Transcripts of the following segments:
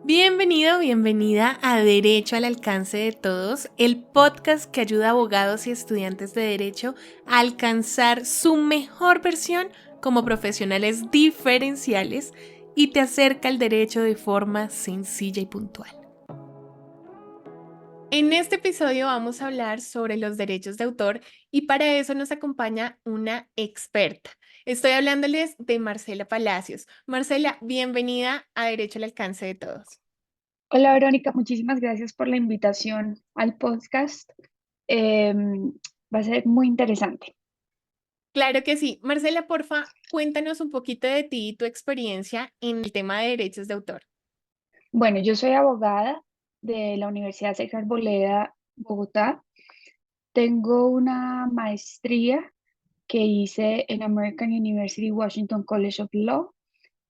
Bienvenido, bienvenida a Derecho al alcance de todos, el podcast que ayuda a abogados y estudiantes de derecho a alcanzar su mejor versión como profesionales diferenciales y te acerca al derecho de forma sencilla y puntual. En este episodio vamos a hablar sobre los derechos de autor y para eso nos acompaña una experta. Estoy hablándoles de Marcela Palacios. Marcela, bienvenida a Derecho al alcance de todos. Hola Verónica, muchísimas gracias por la invitación al podcast. Va a ser muy interesante. Claro que sí. Marcela, porfa, cuéntanos un poquito de ti y tu experiencia en el tema de derechos de autor. Bueno, yo soy abogada de la Universidad César Arboleda, Bogotá. Tengo una maestría que hice en American University Washington College of Law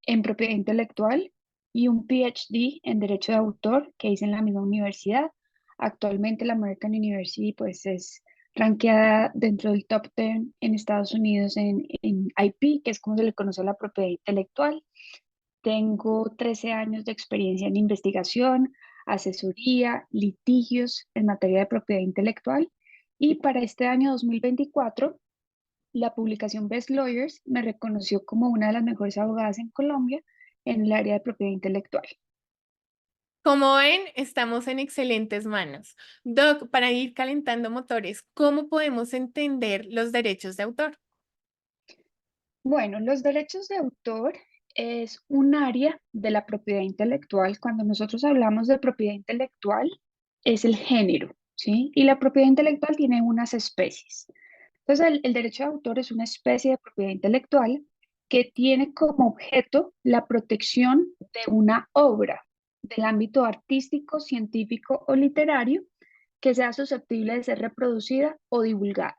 en propiedad intelectual y un PhD en Derecho de Autor que hice en la misma universidad. Actualmente la American University pues es rankeada dentro del top 10 en Estados Unidos en IP, que es como se le conoce a la propiedad intelectual. Tengo 13 años de experiencia en investigación, asesoría, litigios en materia de propiedad intelectual y para este año 2024 la publicación Best Lawyers me reconoció como una de las mejores abogadas en Colombia en el área de propiedad intelectual. Como ven, estamos en excelentes manos. Doc, para ir calentando motores, ¿cómo podemos entender los derechos de autor? Bueno, los derechos de autor es un área de la propiedad intelectual. Cuando nosotros hablamos de propiedad intelectual, es el género, ¿sí? Y la propiedad intelectual tiene unas especies. Entonces, el derecho de autor es una especie de propiedad intelectual que tiene como objeto la protección de una obra del ámbito artístico, científico o literario que sea susceptible de ser reproducida o divulgada.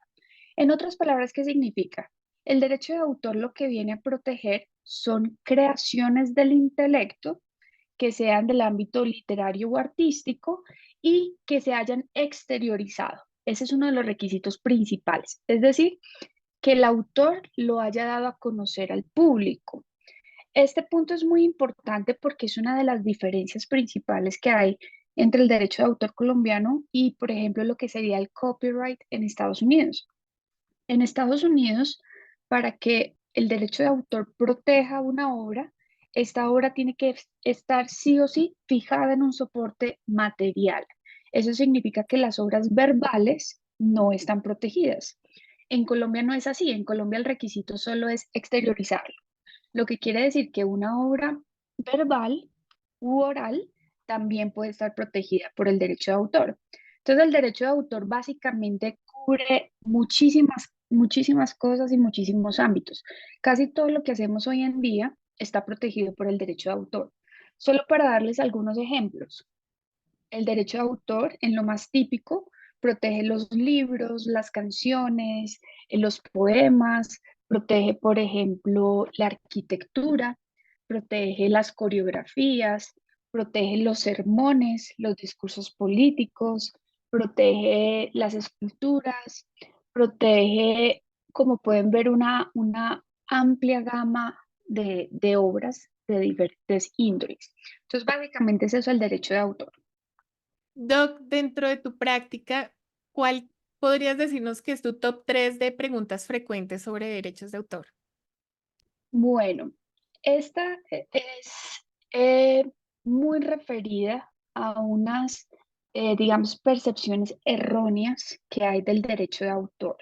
En otras palabras, ¿qué significa? El derecho de autor lo que viene a proteger son creaciones del intelecto que sean del ámbito literario o artístico y que se hayan exteriorizado. Ese es uno de los requisitos principales, es decir, que el autor lo haya dado a conocer al público. Este punto es muy importante porque es una de las diferencias principales que hay entre el derecho de autor colombiano y, por ejemplo, lo que sería el copyright en Estados Unidos. En Estados Unidos, para que el derecho de autor proteja una obra, esta obra tiene que estar sí o sí fijada en un soporte material. Eso significa que las obras verbales no están protegidas. En Colombia no es así. En Colombia el requisito solo es exteriorizarlo, lo que quiere decir que una obra verbal u oral también puede estar protegida por el derecho de autor. Entonces, el derecho de autor básicamente cubre muchísimas cosas y muchísimos ámbitos. Casi todo lo que hacemos hoy en día está protegido por el derecho de autor. Solo para darles algunos ejemplos, el derecho de autor, en lo más típico, protege los libros, las canciones, los poemas, protege, por ejemplo, la arquitectura, protege las coreografías, protege los sermones, los discursos políticos, protege las esculturas, protege, como pueden ver, una amplia gama de obras de diferentes índoles. Entonces, básicamente es eso el derecho de autor. Doc, dentro de tu práctica, ¿cuál podrías decirnos que es tu top 3 de preguntas frecuentes sobre derechos de autor? Bueno, esta es muy referida a unas, digamos, percepciones erróneas que hay del derecho de autor.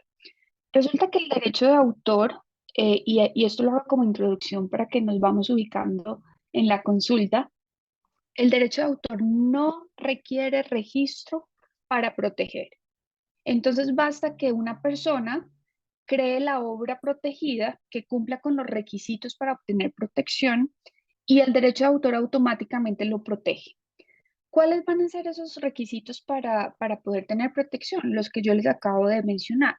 Resulta que el derecho de autor, y esto lo hago como introducción para que nos vamos ubicando en la consulta, el derecho de autor no requiere registro para proteger. Entonces basta que una persona cree la obra protegida que cumpla con los requisitos para obtener protección y el derecho de autor automáticamente lo protege. ¿Cuáles van a ser esos requisitos para poder tener protección? Los que yo les acabo de mencionar.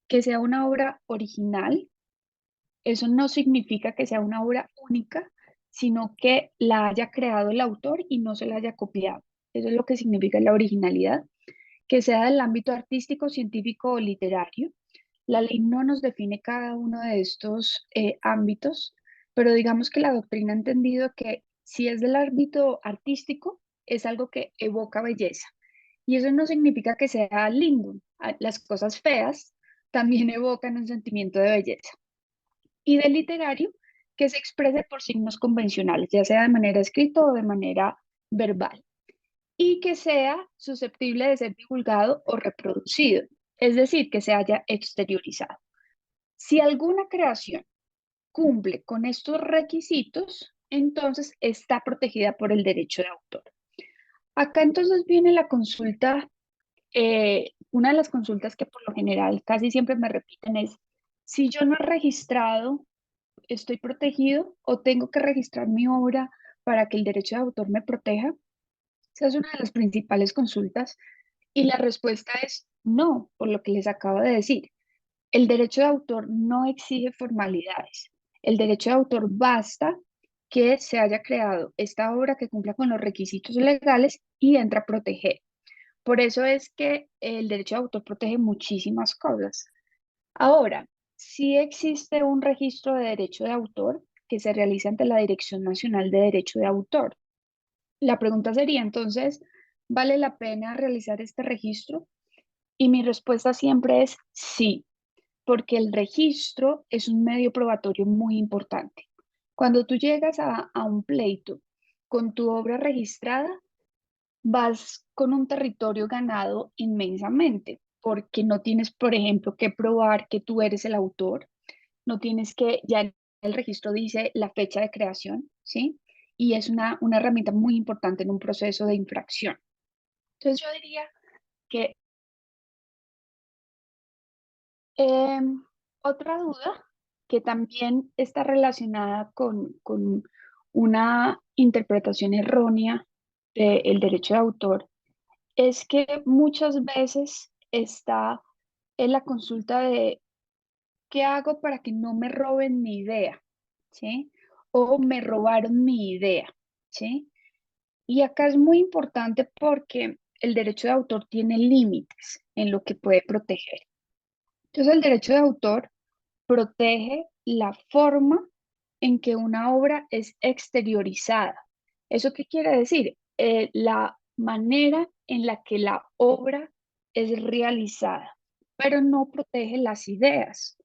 Que sea una obra original, eso no significa que sea una obra única, sino que la haya creado el autor y no se la haya copiado. Eso es lo que significa la originalidad. Que sea del ámbito artístico, científico o literario. La ley no nos define cada uno de estos ámbitos, pero digamos que la doctrina ha entendido que Si es del ámbito artístico, es algo que evoca belleza. Y eso no significa que sea lindo. Las cosas feas también evocan un sentimiento de belleza. Y del literario, que se exprese por signos convencionales, ya sea de manera escrita o de manera verbal, y que sea susceptible de ser divulgado o reproducido, es decir, que se haya exteriorizado. Si alguna creación cumple con estos requisitos, entonces está protegida por el derecho de autor. Acá entonces viene la consulta, una de las consultas que por lo general casi siempre me repiten es, si yo no he registrado, ¿estoy protegido o tengo que registrar mi obra para que el derecho de autor me proteja? Esa es una de las principales consultas y la respuesta es no, por lo que les acabo de decir. El derecho de autor no exige formalidades. El derecho de autor basta que se haya creado esta obra que cumpla con los requisitos legales y entra a proteger. Por eso es que el derecho de autor protege muchísimas cosas. Ahora, sí existe un registro de derecho de autor que se realiza ante la Dirección Nacional de Derecho de Autor. La pregunta sería entonces, ¿vale la pena realizar este registro? Y mi respuesta siempre es sí, porque el registro es un medio probatorio muy importante. Cuando tú llegas a un pleito con tu obra registrada, vas con un territorio ganado inmensamente, porque no tienes, por ejemplo, que probar que tú eres el autor, no tienes que, ya el registro dice la fecha de creación, ¿sí? Y es una herramienta muy importante en un proceso de infracción. Entonces yo diría que otra duda que también está relacionada con una interpretación errónea del derecho de autor es que muchas veces está en la consulta de ¿qué hago para que no me roben mi idea? ¿Sí? O me robaron mi idea, ¿sí? Y acá es muy importante porque el derecho de autor tiene límites en lo que puede proteger. Entonces, el derecho de autor protege la forma en que una obra es exteriorizada. ¿Eso qué quiere decir? La manera en la que la obra es realizada, pero no protege las ideas.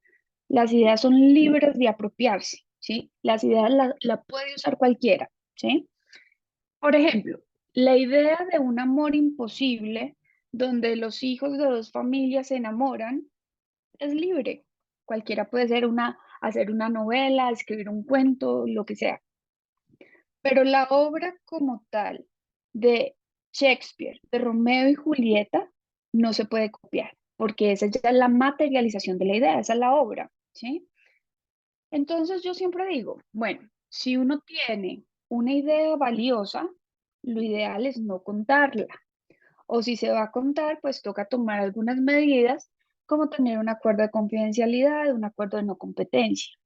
Las ideas son libres de apropiarse, ¿sí? Las ideas la puede usar cualquiera, ¿sí? Por ejemplo, la idea de un amor imposible, donde los hijos de dos familias se enamoran, es libre. Cualquiera puede hacer una novela, escribir un cuento, lo que sea. Pero la obra como tal de Shakespeare, de Romeo y Julieta, no se puede copiar, porque esa ya es la materialización de la idea, esa es la obra, ¿sí? Entonces yo siempre digo, bueno, si uno tiene una idea valiosa, lo ideal es no contarla. O si se va a contar, pues toca tomar algunas medidas, como tener un acuerdo de confidencialidad, un acuerdo de no competencia.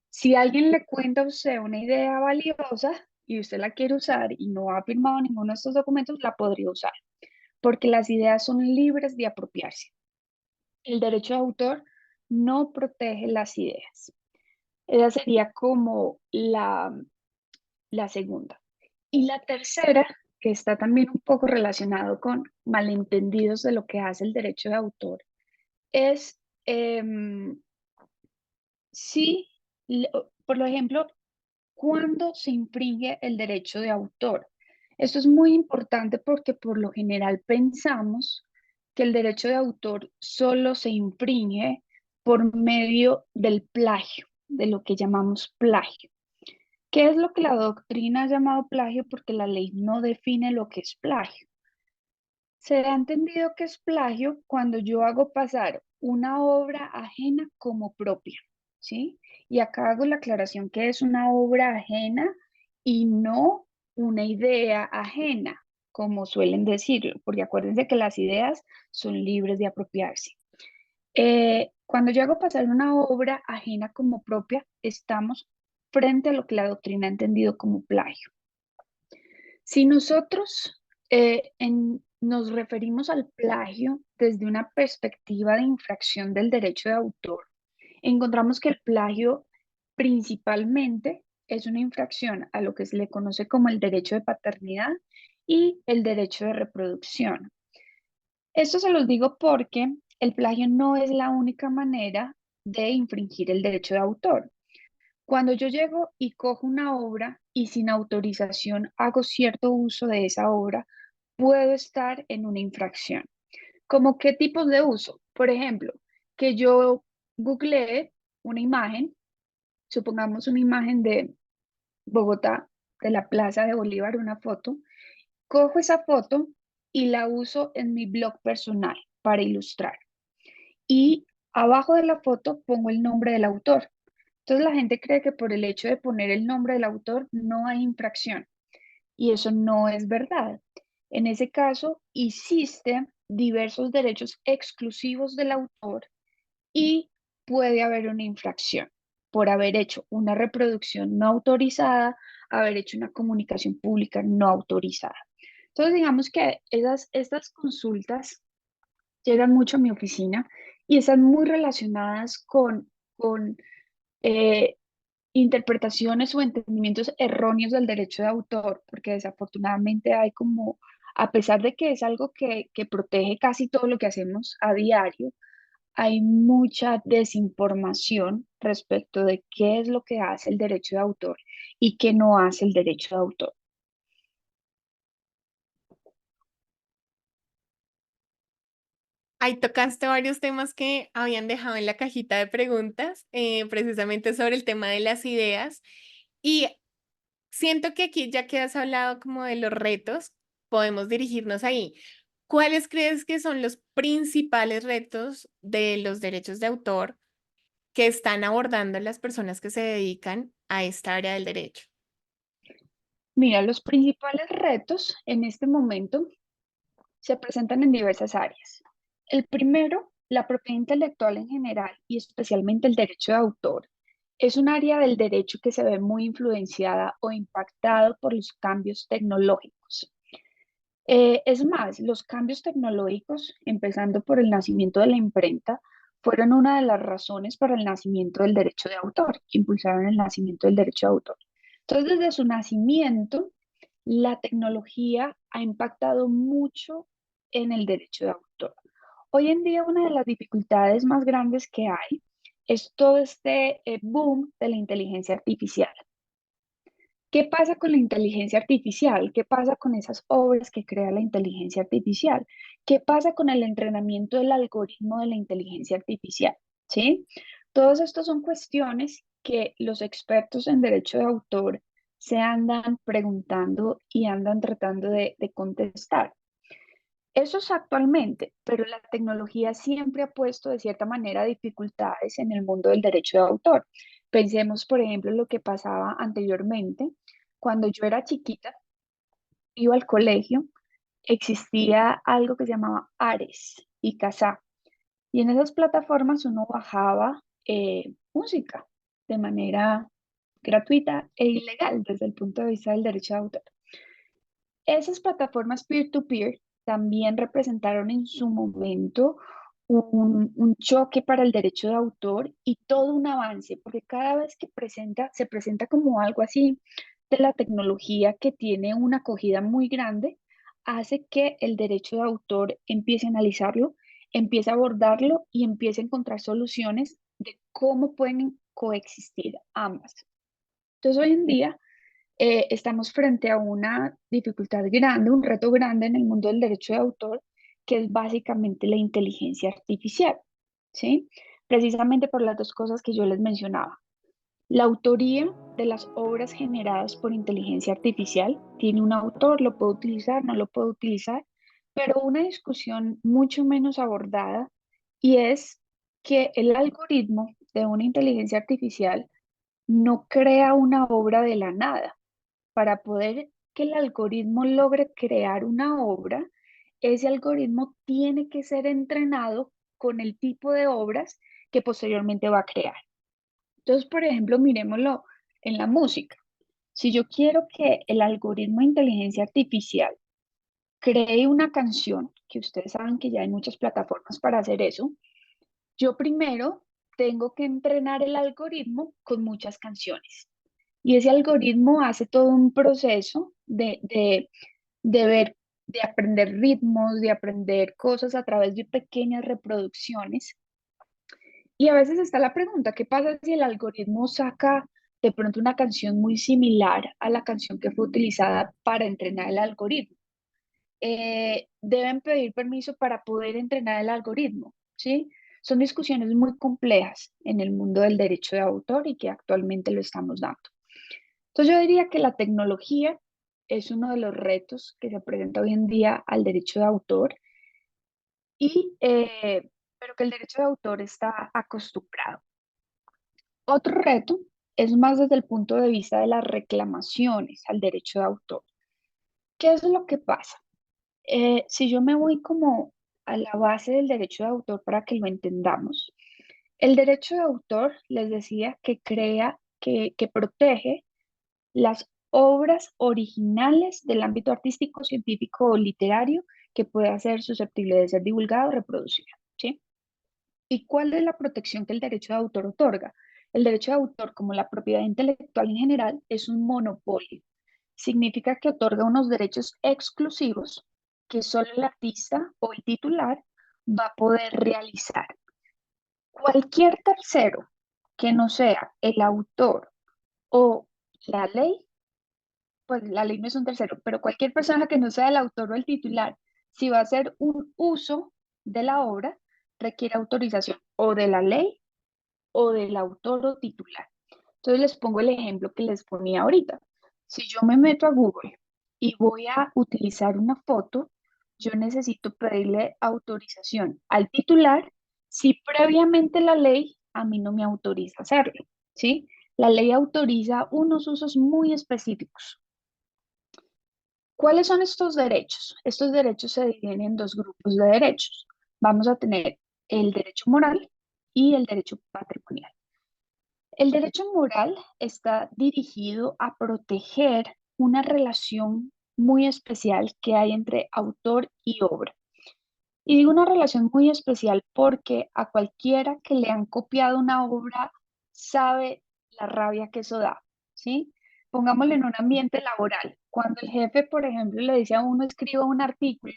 Si alguien le cuenta a usted una idea valiosa y usted la quiere usar y no ha firmado ninguno de estos documentos, la podría usar, porque las ideas son libres de apropiarse. El derecho de autor no protege las ideas. Esa sería como la segunda. Y la tercera, que está también un poco relacionado con malentendidos de lo que hace el derecho de autor, es si, por ejemplo, cuando se infringe el derecho de autor. Esto es muy importante porque por lo general pensamos que el derecho de autor solo se infringe por medio del plagio, de lo que llamamos plagio. ¿Qué es lo que la doctrina ha llamado plagio? Porque la ley no define lo que es plagio. Se ha entendido que es plagio cuando yo hago pasar una obra ajena como propia, ¿sí? Y acá hago la aclaración que es una obra ajena y no una idea ajena, como suelen decirlo, porque acuérdense que las ideas son libres de apropiarse. Cuando yo hago pasar una obra ajena como propia, estamos frente a lo que la doctrina ha entendido como plagio. Si nosotros nos referimos al plagio desde una perspectiva de infracción del derecho de autor, encontramos que el plagio principalmente es una infracción a lo que se le conoce como el derecho de paternidad y el derecho de reproducción. Esto se los digo porque el plagio no es la única manera de infringir el derecho de autor. Cuando yo llego y cojo una obra y sin autorización hago cierto uso de esa obra, puedo estar en una infracción. ¿Cómo qué tipos de uso? Por ejemplo, que yo googleé una imagen, supongamos una imagen de Bogotá, de la Plaza de Bolívar, una foto, cojo esa foto y la uso en mi blog personal para ilustrar. Y abajo de la foto pongo el nombre del autor. Entonces la gente cree que por el hecho de poner el nombre del autor no hay infracción y eso no es verdad. En ese caso, existen diversos derechos exclusivos del autor y puede haber una infracción por haber hecho una reproducción no autorizada, haber hecho una comunicación pública no autorizada. Entonces, digamos que estas consultas llegan mucho a mi oficina y están muy relacionadas con eh, interpretaciones o entendimientos erróneos del derecho de autor, porque desafortunadamente hay como, a pesar de que es algo que protege casi todo lo que hacemos a diario, hay mucha desinformación respecto de qué es lo que hace el derecho de autor y qué no hace el derecho de autor. Ahí tocaste varios temas que habían dejado en la cajita de preguntas, precisamente sobre el tema de las ideas. Y siento que aquí, ya que has hablado como de los retos, podemos dirigirnos ahí. ¿Cuáles crees que son los principales retos de los derechos de autor que están abordando las personas que se dedican a esta área del derecho? Mira, los principales retos en este momento se presentan en diversas áreas. El primero, la propiedad intelectual en general y especialmente el derecho de autor, es un área del derecho que se ve muy influenciada o impactado por los cambios tecnológicos. Es más, los cambios tecnológicos, empezando por el nacimiento de la imprenta, fueron una de las razones para el nacimiento del derecho de autor, que impulsaron el nacimiento del derecho de autor. Entonces, desde su nacimiento, la tecnología ha impactado mucho en el derecho de autor. Hoy en día, una de las dificultades más grandes que hay es todo este boom de la inteligencia artificial. ¿Qué pasa con la inteligencia artificial? ¿Qué pasa con esas obras que crea la inteligencia artificial? ¿Qué pasa con el entrenamiento del algoritmo de la inteligencia artificial? ¿Sí? Todos estos son cuestiones que los expertos en derecho de autor se andan preguntando y andan tratando de contestar. Eso es actualmente, pero la tecnología siempre ha puesto de cierta manera dificultades en el mundo del derecho de autor. Pensemos, por ejemplo, lo que pasaba anteriormente. Cuando yo era chiquita, iba al colegio, existía algo que se llamaba Ares y Kazaa. Y en esas plataformas uno bajaba música de manera gratuita e ilegal desde el punto de vista del derecho de autor. Esas plataformas peer-to-peer también representaron en su momento un choque para el derecho de autor y todo un avance, porque cada vez que se presenta como algo así de la tecnología que tiene una acogida muy grande, hace que el derecho de autor empiece a analizarlo, empiece a abordarlo y empiece a encontrar soluciones de cómo pueden coexistir ambas. Entonces, hoy en día estamos frente a una dificultad grande, un reto grande en el mundo del derecho de autor, que es básicamente la inteligencia artificial, ¿sí? Precisamente por las dos cosas que yo les mencionaba. La autoría de las obras generadas por inteligencia artificial tiene un autor, lo puede utilizar, no lo puede utilizar, pero una discusión mucho menos abordada y es que el algoritmo de una inteligencia artificial no crea una obra de la nada. Para poder que el algoritmo logre crear una obra, ese algoritmo tiene que ser entrenado con el tipo de obras que posteriormente va a crear. Entonces, por ejemplo, miremoslo en la música. Si yo quiero que el algoritmo de inteligencia artificial cree una canción, que ustedes saben que ya hay muchas plataformas para hacer eso, yo primero tengo que entrenar el algoritmo con muchas canciones. Y ese algoritmo hace todo un proceso de ver, de aprender ritmos, de aprender cosas a través de pequeñas reproducciones. Y a veces está la pregunta, ¿qué pasa si el algoritmo saca de pronto una canción muy similar a la canción que fue utilizada para entrenar el algoritmo? Deben pedir permiso para poder entrenar el algoritmo, ¿sí? Son discusiones muy complejas en el mundo del derecho de autor y que actualmente lo estamos dando. Entonces yo diría que la tecnología es uno de los retos que se presenta hoy en día al derecho de autor pero que el derecho de autor está acostumbrado. Otro reto es más desde el punto de vista de las reclamaciones al derecho de autor. ¿Qué es lo que pasa? Si yo me voy como a la base del derecho de autor para que lo entendamos, el derecho de autor les decía que que protege las obras originales del ámbito artístico, científico o literario que pueda ser susceptible de ser divulgado o reproducido, ¿sí? ¿Y cuál es la protección que el derecho de autor otorga? El derecho de autor, como la propiedad intelectual en general, es un monopolio. Significa que otorga unos derechos exclusivos que solo el artista o el titular va a poder realizar. Cualquier tercero que no sea el autor o la ley, pues la ley no es un tercero, pero cualquier persona que no sea el autor o el titular, si va a hacer un uso de la obra, requiere autorización o de la ley o del autor o titular. Entonces les pongo el ejemplo que les ponía ahorita. Si yo me meto a Google y voy a utilizar una foto, yo necesito pedirle autorización al titular si previamente la ley a mí no me autoriza hacerlo, ¿sí? La ley autoriza unos usos muy específicos. ¿Cuáles son estos derechos? Estos derechos se dividen en dos grupos de derechos. Vamos a tener el derecho moral y el derecho patrimonial. El derecho moral está dirigido a proteger una relación muy especial que hay entre autor y obra. Y digo una relación muy especial porque a cualquiera que le han copiado una obra sabe la rabia que eso da, ¿sí? Pongámoslo en un ambiente laboral. Cuando el jefe, por ejemplo, le dice a uno escriba un artículo,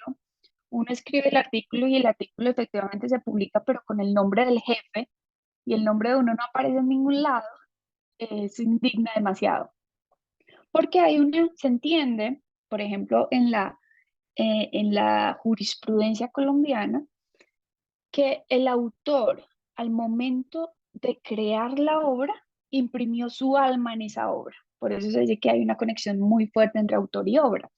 uno escribe el artículo y el artículo efectivamente se publica, pero con el nombre del jefe y el nombre de uno no aparece en ningún lado, se indigna demasiado. Porque hay una, se entiende, por ejemplo, en la jurisprudencia colombiana, que el autor, al momento de crear la obra, imprimió su alma en esa obra. Por eso se dice que hay una conexión muy fuerte entre autor y obra.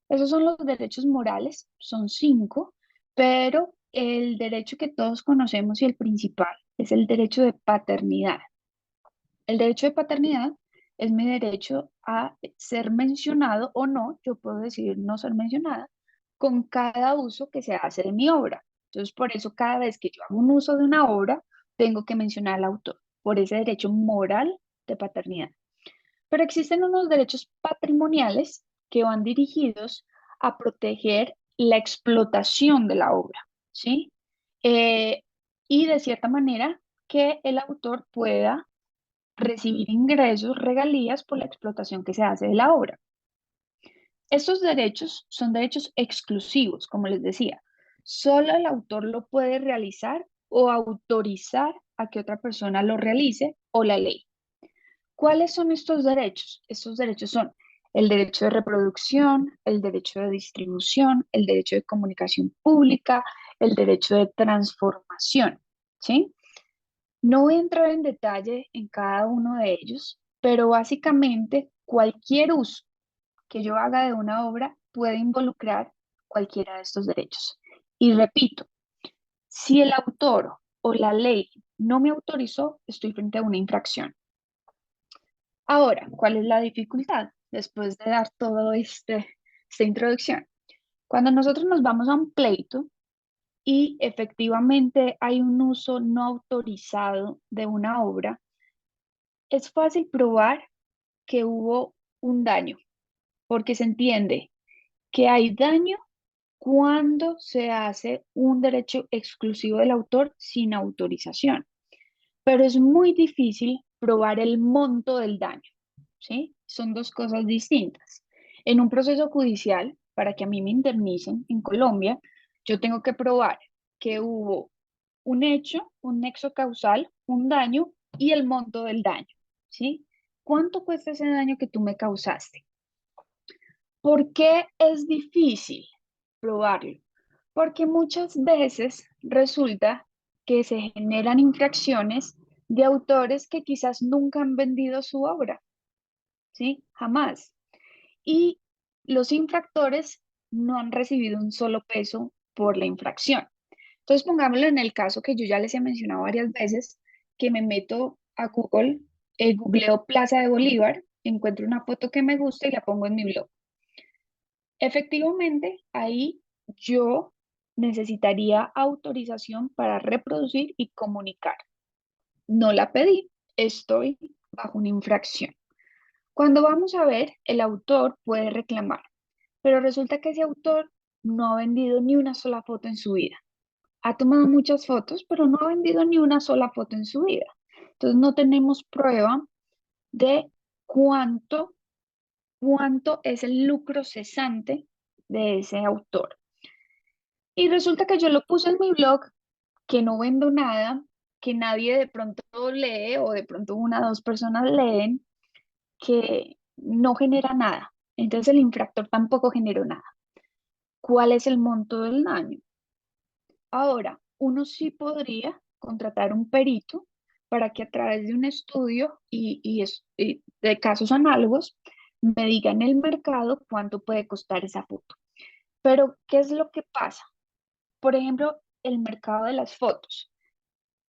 Esos son los derechos morales, son 5, pero el derecho que todos conocemos y el principal es el derecho de paternidad. El derecho de paternidad es mi derecho a ser mencionado o no, yo puedo decidir no ser mencionada, con cada uso que se hace de mi obra. Entonces, por eso cada vez que yo hago un uso de una obra, tengo que mencionar al autor, por ese derecho moral de paternidad. Pero existen unos derechos patrimoniales que van dirigidos a proteger la explotación de la obra, ¿sí? Eh, y de cierta manera que el autor pueda recibir ingresos, regalías por la explotación que se hace de la obra. Estos derechos son derechos exclusivos, como les decía. Solo el autor lo puede realizar o autorizar a que otra persona lo realice o la ley. ¿Cuáles son estos derechos? Estos derechos son el derecho de reproducción, el derecho de distribución, el derecho de comunicación pública, el derecho de transformación, ¿sí? No voy a entrar en detalle en cada uno de ellos, pero básicamente cualquier uso que yo haga de una obra puede involucrar cualquiera de estos derechos. Y repito, si el autor o la ley no me autorizó, estoy frente a una infracción. Ahora, ¿cuál es la dificultad después de dar todo esta introducción? Cuando nosotros nos vamos a un pleito y efectivamente hay un uso no autorizado de una obra, es fácil probar que hubo un daño, porque se entiende que hay daño cuando se hace un derecho exclusivo del autor sin autorización, pero es muy difícil probar el monto del daño. ¿sí? Son dos cosas distintas. En un proceso judicial, para que a mí me indemnicen en Colombia, yo tengo que probar que hubo un hecho, un nexo causal, un daño y el monto del daño, ¿sí? ¿Cuánto cuesta ese daño que tú me causaste? ¿Por qué es difícil probarlo? Porque muchas veces resulta que se generan infracciones de autores que quizás nunca han vendido su obra, ¿sí? Jamás. Y los infractores no han recibido un solo peso por la infracción. Entonces, pongámoslo en el caso que yo ya les he mencionado varias veces, que me meto a Google, googleo Plaza de Bolívar, encuentro una foto que me gusta y la pongo en mi blog. Efectivamente, ahí yo necesitaría autorización para reproducir y comunicar. No la pedí, estoy bajo una infracción. Cuando vamos a ver, el autor puede reclamar, pero resulta que ese autor no ha vendido ni una sola foto en su vida. Ha tomado muchas fotos, pero no ha vendido ni una sola foto en su vida. Entonces no tenemos prueba de cuánto, cuánto es el lucro cesante de ese autor. Y resulta que yo lo puse en mi blog, que no vendo nada, que nadie de pronto lee o de pronto una o dos personas leen, que no genera nada. Entonces el infractor tampoco generó nada. ¿Cuál es el monto del daño? Ahora, uno sí podría contratar un perito para que a través de un estudio y de casos análogos me diga en el mercado cuánto puede costar esa foto. Pero, ¿qué es lo que pasa? Por ejemplo, el mercado de las fotos.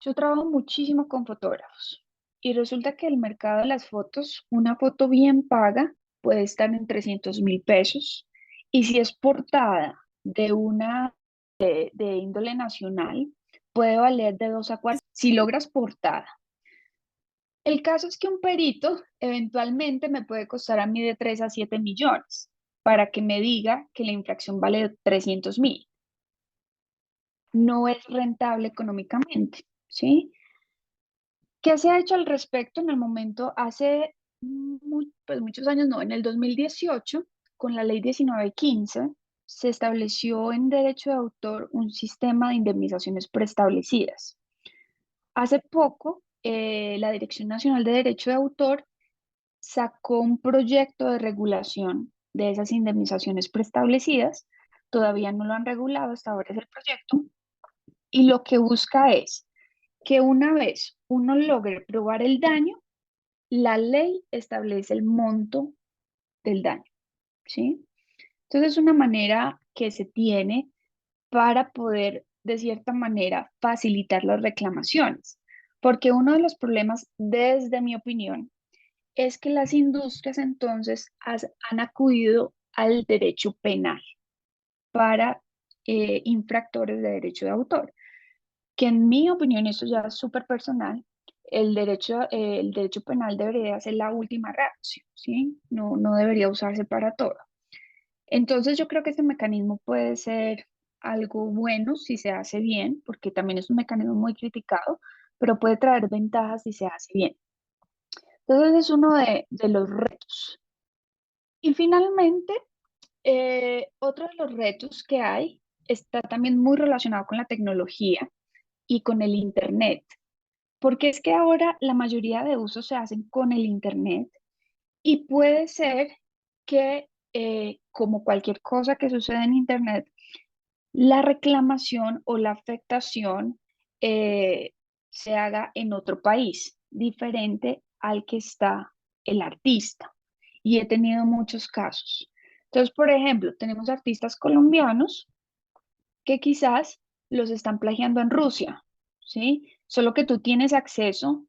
Yo trabajo muchísimo con fotógrafos y resulta que el mercado de las fotos, una foto bien paga puede estar en 300.000 pesos y si es portada de una de índole nacional, puede valer de 2 a 4 si logras portada. El caso es que un perito eventualmente me puede costar a mí de 3 a 7 millones para que me diga que la infracción vale 300.000. No es rentable económicamente, ¿sí? ¿Qué se ha hecho al respecto en el momento? Hace pues muchos años, no, en el 2018, con la ley 1915, se estableció en derecho de autor un sistema de indemnizaciones preestablecidas. Hace poco, la Dirección Nacional de Derecho de Autor sacó un proyecto de regulación de esas indemnizaciones preestablecidas. Todavía no lo han regulado, hasta ahora es el proyecto. Y lo que busca es que una vez uno logre probar el daño, la ley establece el monto del daño, ¿sí? Entonces es una manera que se tiene para poder, de cierta manera, facilitar las reclamaciones. Porque uno de los problemas, desde mi opinión, es que las industrias entonces han acudido al derecho penal para infractores de derecho de autor, que en mi opinión, esto ya es súper personal, el derecho penal debería ser la última reacción, ¿sí? No, no debería usarse para todo. Entonces yo creo que este mecanismo puede ser algo bueno si se hace bien, porque también es un mecanismo muy criticado, pero puede traer ventajas si se hace bien. Entonces es uno de los retos. Y finalmente, otro de los retos que hay está también muy relacionado con la tecnología y con el Internet, porque es que ahora la mayoría de usos se hacen con el Internet y puede ser que, como cualquier cosa que sucede en Internet, la reclamación o la afectación eh, se haga en otro país, diferente al que está el artista. Y he tenido muchos casos. Entonces, por ejemplo, tenemos artistas colombianos que quizás los están plagiando en Rusia, ¿sí? Solo que tú tienes acceso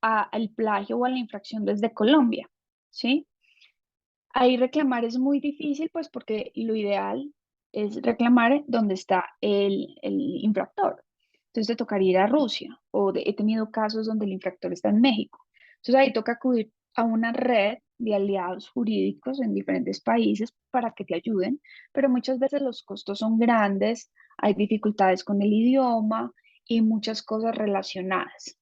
al plagio o a la infracción desde Colombia, ¿sí? Ahí reclamar es muy difícil, pues porque lo ideal es reclamar donde está el infractor. Entonces te tocaría ir a Rusia he tenido casos donde el infractor está en México. Entonces ahí toca acudir a una red de aliados jurídicos en diferentes países para que te ayuden, pero muchas veces los costos son grandes, hay dificultades con el idioma y muchas cosas relacionadas.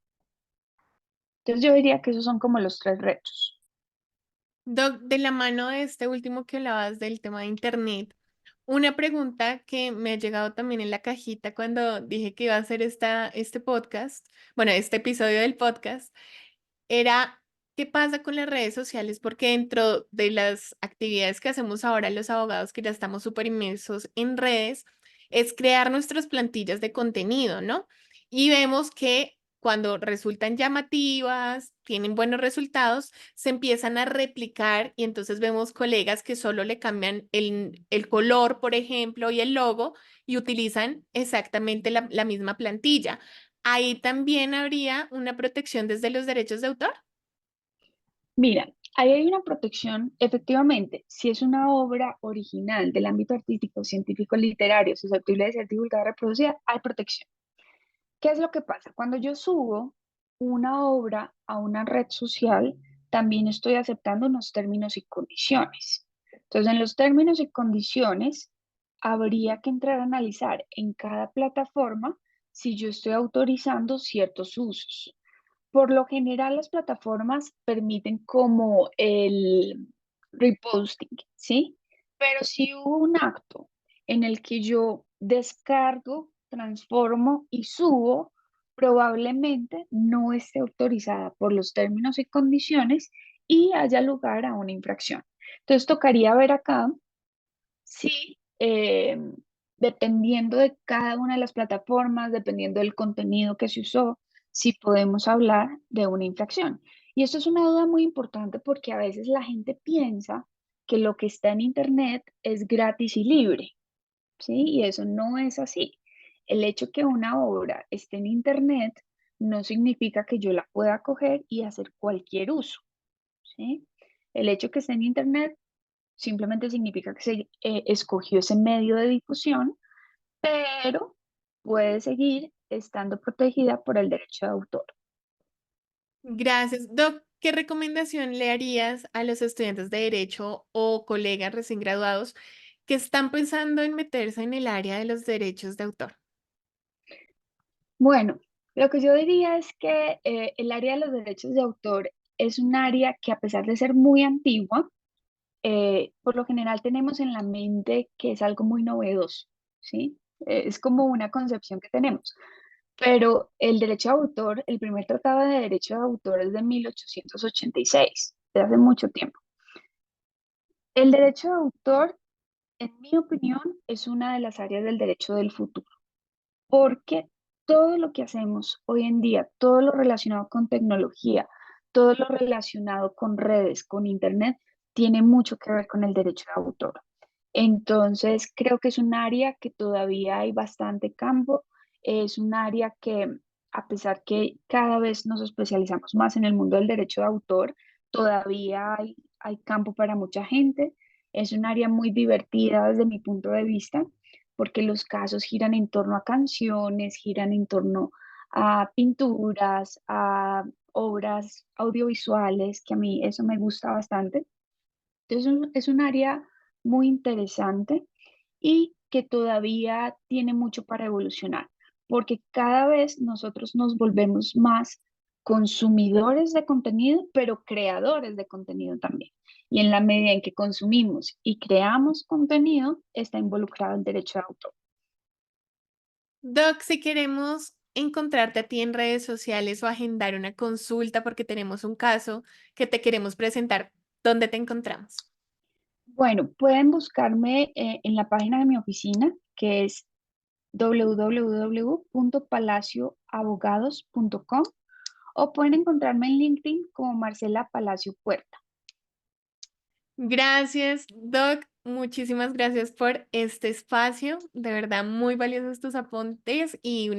Entonces yo diría que esos son como los tres retos. Doc, de la mano de este último que hablabas del tema de Internet, una pregunta que me ha llegado también en la cajita cuando dije que iba a hacer este podcast, bueno, este episodio del podcast, era qué pasa con las redes sociales, porque dentro de las actividades que hacemos ahora los abogados que ya estamos súper inmersos en redes, es crear nuestras plantillas de contenido, ¿no? Y vemos que cuando resultan llamativas, tienen buenos resultados, se empiezan a replicar y entonces vemos colegas que solo le cambian el color, por ejemplo, y el logo y utilizan exactamente la misma plantilla. Ahí también habría una protección desde los derechos de autor. Mira, ahí hay una protección, efectivamente, si es una obra original del ámbito artístico, científico, literario, susceptible de ser divulgada, reproducida, hay protección. ¿Qué es lo que pasa? Cuando yo subo una obra a una red social, también estoy aceptando unos términos y condiciones. Entonces, en los términos y condiciones, habría que entrar a analizar en cada plataforma si yo estoy autorizando ciertos usos. Por lo general, las plataformas permiten como el reposting, ¿sí? Pero si hubo un acto en el que yo descargo, transformo y subo, probablemente no esté autorizada por los términos y condiciones y haya lugar a una infracción. Entonces, tocaría ver acá si, dependiendo de cada una de las plataformas, dependiendo del contenido que se usó, si podemos hablar de una infracción. Y esto es una duda muy importante porque a veces la gente piensa que lo que está en Internet es gratis y libre, ¿sí? Y eso no es así. El hecho que una obra esté en Internet no significa que yo la pueda coger y hacer cualquier uso, ¿sí? El hecho que esté en Internet simplemente significa que se escogió ese medio de difusión, pero puede seguir estando protegida por el derecho de autor. Gracias. Doc, ¿qué recomendación le harías a los estudiantes de derecho o colegas recién graduados que están pensando en meterse en el área de los derechos de autor? Bueno, lo que yo diría es que el área de los derechos de autor es un área que a pesar de ser muy antigua, por lo general tenemos en la mente que es algo muy novedoso, ¿sí? Es como una concepción que tenemos. Pero el derecho de autor, el primer tratado de derecho de autor es de 1886, de hace mucho tiempo. El derecho de autor, en mi opinión, es una de las áreas del derecho del futuro, porque todo lo que hacemos hoy en día, todo lo relacionado con tecnología, todo lo relacionado con redes, con Internet, tiene mucho que ver con el derecho de autor. Entonces, creo que es un área que todavía hay bastante campo, es un área que, a pesar que cada vez nos especializamos más en el mundo del derecho de autor, todavía hay campo para mucha gente. Es un área muy divertida desde mi punto de vista, porque los casos giran en torno a canciones, giran en torno a pinturas, a obras audiovisuales, que a mí eso me gusta bastante. Entonces, es un área muy interesante y que todavía tiene mucho para evolucionar, porque cada vez nosotros nos volvemos más consumidores de contenido, pero creadores de contenido también. Y en la medida en que consumimos y creamos contenido, está involucrado el derecho de autor. Doc, si queremos encontrarte a ti en redes sociales o agendar una consulta porque tenemos un caso que te queremos presentar, ¿dónde te encontramos? Bueno, pueden buscarme en la página de mi oficina, que es www.palacioabogados.com, o pueden encontrarme en LinkedIn como Marcela Palacio Puerta. Gracias, Doc. Muchísimas gracias por este espacio. De verdad, muy valiosos tus apuntes y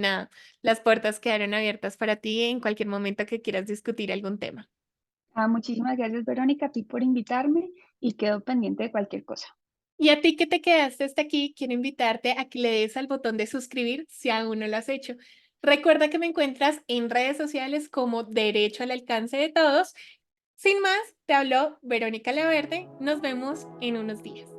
las puertas quedaron abiertas para ti en cualquier momento que quieras discutir algún tema. Muchísimas gracias, Verónica, a ti por invitarme y quedo pendiente de cualquier cosa. Y a ti que te quedaste hasta aquí, quiero invitarte a que le des al botón de suscribir si aún no lo has hecho. Recuerda que me encuentras en redes sociales como Derecho al Alcance de Todos. Sin más, te habló Verónica Laverde. Nos vemos en unos días.